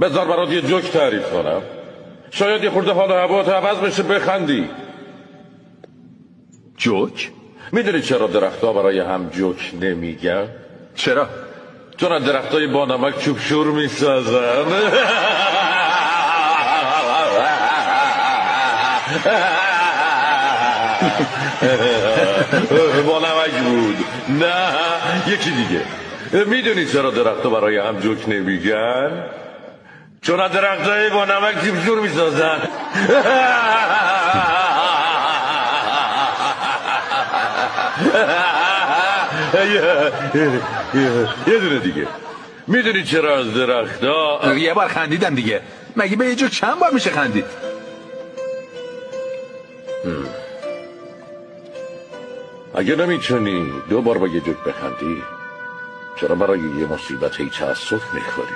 بذار برات یه جوک تعریف کنم، شاید یه خورده حال و هوات عوض بشه بخندی. جوک؟ میدونی چرا درختها برای هم جوک نمیگن؟ چرا؟ چون از درختای با نمک چوب شور میسازن. با نمک بود. نه یکی دیگه. میدونی چرا درختها برای هم جوک نمیگن؟ چون از درختای با نمک چوب شور میسازن. یه دونه دیگه. میدونی چرا از درختها یه بار خندیدم دیگه. مگه به یه جوک چند بار میشه خندید؟ اگه نمیتونی 2 بار با یه جوک بخندی، چرا برای یه مصیبت هی تأسف میخوری؟